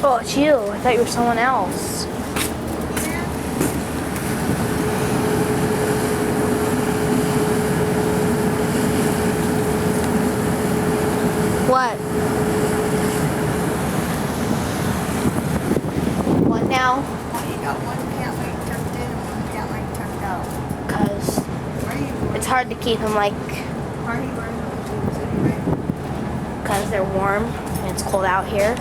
Oh, it's you. I thought you were someone else. What? What now? Why you got one cat leg tucked in and one cat leg tucked out? Because Why are you wearing, it's hard to keep them like, why are you wearing those tubes anyway? because they're warm and it's cold out here.